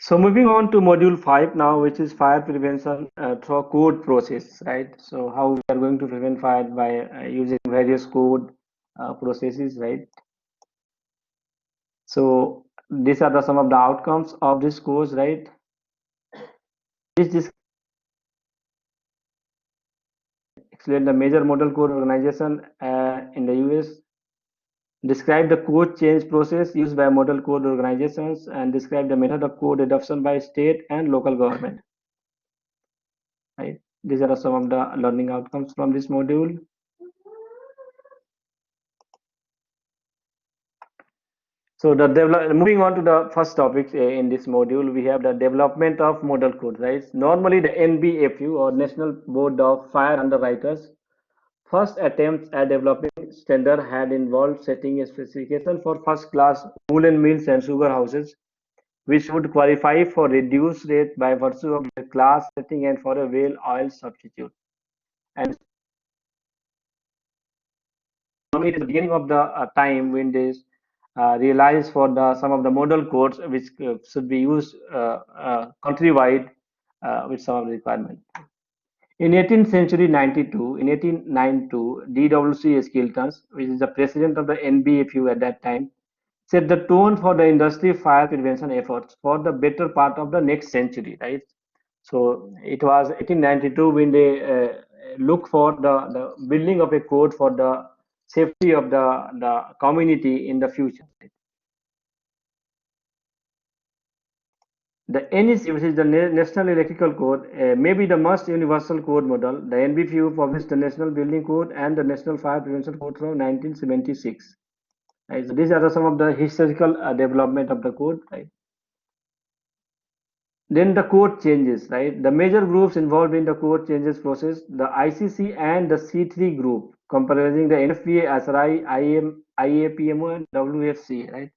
So moving on to module 5 now, which is fire prevention through code process, right? So how we are going to prevent fire by using various code processes, right? So these are some of the outcomes of this course, right? This explain the major model code organization in the US, describe the code change process used by model code organizations, and describe the method of code adoption by state and local government, right? These are some of the learning outcomes from this module. So moving on to the first topic in this module, we have the development of model code, right? Normally the NBFU or National Board of Fire Underwriters first attempts at developing standard had involved setting a specification for first class woolen mills and sugar houses, which would qualify for reduced rate by virtue of their class setting and for a whale oil substitute. And it is the beginning of the time when they realize for the some of the model codes which should be used countrywide with some of the requirement. In 18th century 92, in 1892, DWC Skiltons, which is the president of the NBFU at that time, set the tone for the industry fire prevention efforts for the better part of the next century, right? So it was 1892 when they look for the building of a code for the safety of the community in the future. The NEC, which is the National Electrical Code, may be the most universal code model. The NBFU published the National Building Code and the National Fire Prevention Code from 1976. Right? So these are some of the historical development of the code. Right? Then the code changes. Right? The major groups involved in the code changes process: the ICC and the C3 group, comprising the NFPA, SRI, IAPMO, and WFC. Right?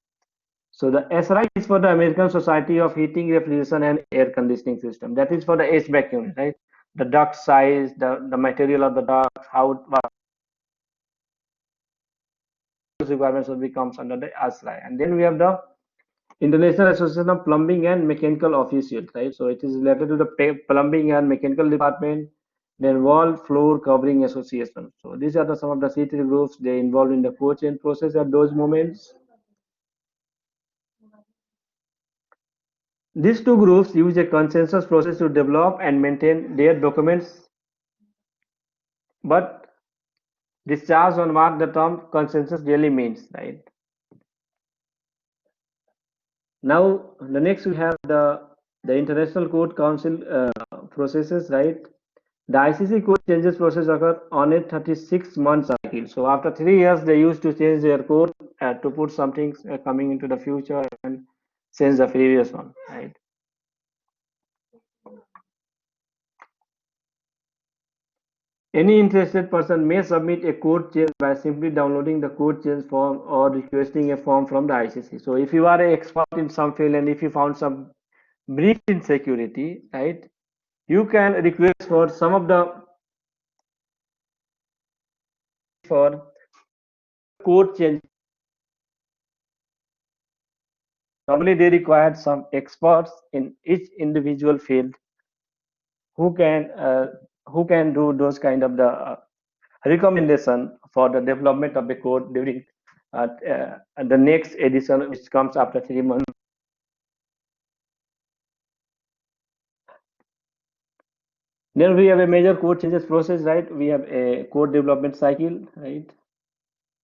So the SRI is for the American Society of Heating, Refrigeration and Air Conditioning System. That is for the HVAC unit, right? The duct size, the material of the duct, how what requirements will becomes under the SRI. And then we have the International Association of Plumbing and Mechanical Officials, right? So it is related to the plumbing and mechanical department. Then Wall Floor Covering Association. So these are some of the C3 groups they involved in the code change process at those moments. These two groups use a consensus process to develop and maintain their documents, but discharge on what the term consensus really means, right? Now, the next we have the International Code Council processes, right? The ICC code changes process occur on a 36-month cycle. So after 3 years, they used to change their code to put something coming into the future and change the previous one, right? Any interested person may submit a code change by simply downloading the code change form or requesting a form from the ICC. So if you are an expert in some field and if you found some breach in security, right, you can request for some of the for code change. Normally they require some experts in each individual field who can uh, who can do those kind of the recommendation for the development of the code during the next edition, which comes after 3 months. Then we have a major code changes process, right? We have a code development cycle, right?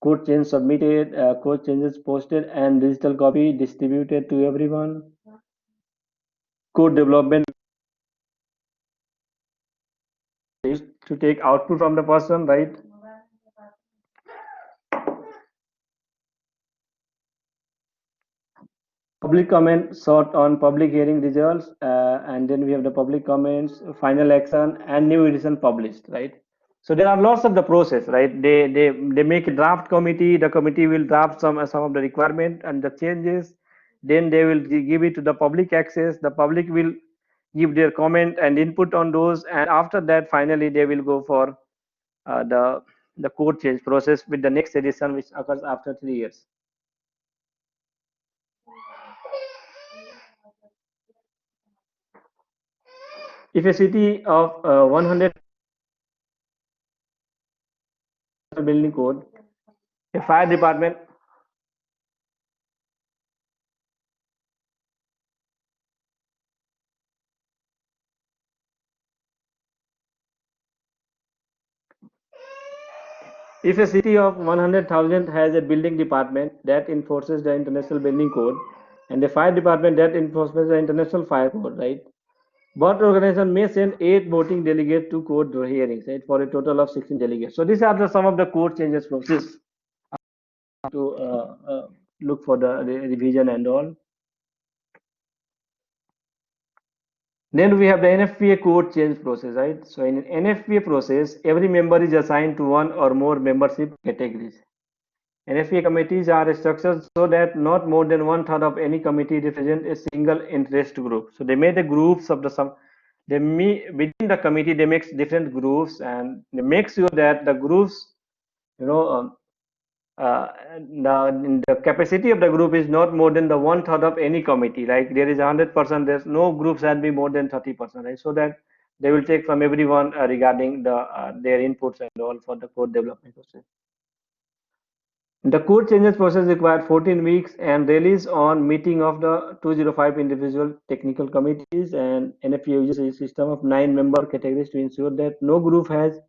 Code change submitted, code changes posted, and digital copy distributed to everyone. Code development is to take output from the person, right? Public comment sought on public hearing results, and then we have the public comments, final action, and new edition published, right? So there are lots of the process, right? They make a draft committee. The committee will draft some of the requirement and the changes. Then they will give it to the public access. The public will give their comment and input on those, and after that, finally they will go for uh, the the code change process with the next edition, which occurs after 3 years. If a city of 100 building code, a fire department, if a city of 100,000 has a building department that enforces the international building code and a fire department that enforces the international fire code, right? Both organization may send 8 voting delegates to code hearings, right, for a total of 16 delegates. So these are some of the code changes process to look for the revision and all. Then we have the NFPA code change process, right? So in NFPA process, every member is assigned to one or more membership categories. NFPA committees are structured so that not more than one third of any committee represent a single interest group. So they made the groups of the some. They within the committee they make different groups and they make sure that the groups, you know, the capacity of the group is not more than the one third of any committee. Like there is 100%, there's no groups that be more than 30%, right? So that they will take from everyone regarding their inputs and all for the code development process. The code changes process required 14 weeks and release on meeting of the 205 individual technical committees, and NFPA uses a system of 9 member categories to ensure that no group has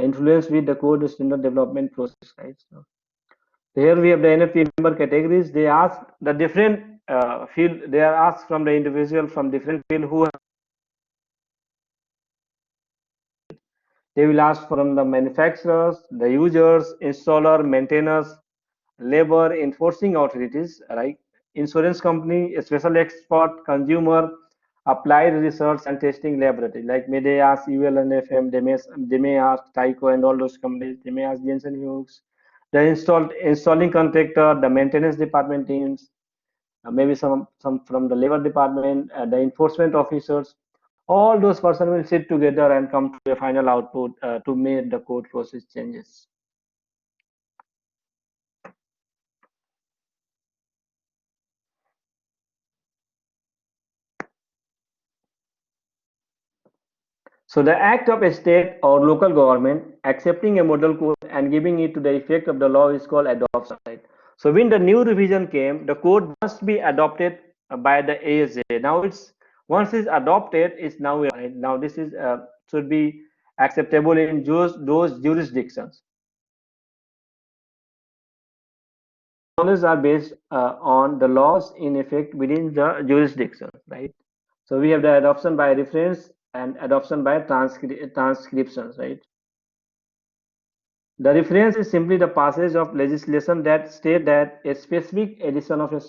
influence with the code standard development process, right? So here we have the NFPA member categories. They ask the different field. They are asked from the individual from different field who they will ask from the manufacturers, the users, installer, maintainers, labor enforcing authorities, right? Insurance company, a special expert, consumer, applied research and testing laboratory. Like may they ask UL and FM, they may ask Tyco and all those companies. They may ask Jensen Hughes, the installing contractor, the maintenance department teams, maybe some from the labor department, the enforcement officers. All those persons will sit together and come to a final output to make the code process changes. So the act of a state or local government accepting a model code and giving it to the effect of the law is called adoption. Right? So when the new revision came, the code must be adopted by the ASA. Now it's once it's adopted, it's now right? Now this is should be acceptable in those jurisdictions. Knowledge are based on the laws in effect within the jurisdiction, right? So we have the adoption by reference and adoption by transcriptions, right? The reference is simply the passage of legislation that state that a specific edition of a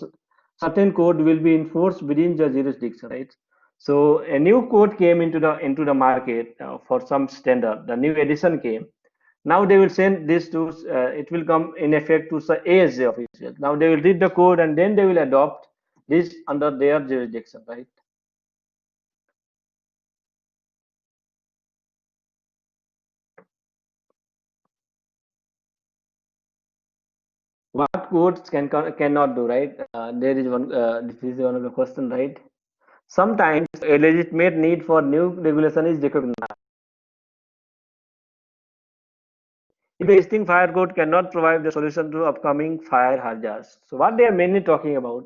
certain code will be enforced within the jurisdiction, right? So a new code came into the market for some standard. The new edition came. Now they will send this to it will come in effect to the ASA official. Now they will read the code and then they will adopt this under their jurisdiction, right? What codes cannot do, right? There is one. This is one of the question, right? Sometimes a legitimate need for new regulation is recognized. If the existing fire code cannot provide the solution to upcoming fire hazards. So what they are mainly talking about,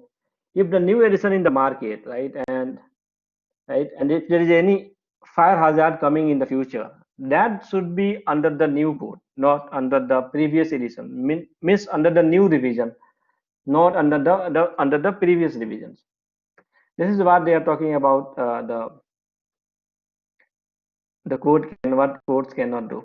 if the new edition in the market, and if there is any fire hazard coming in the future, that should be under the new code, not under the previous edition. Means under the new revision, not under the previous revisions. This is what they are talking about. The code can what codes cannot do.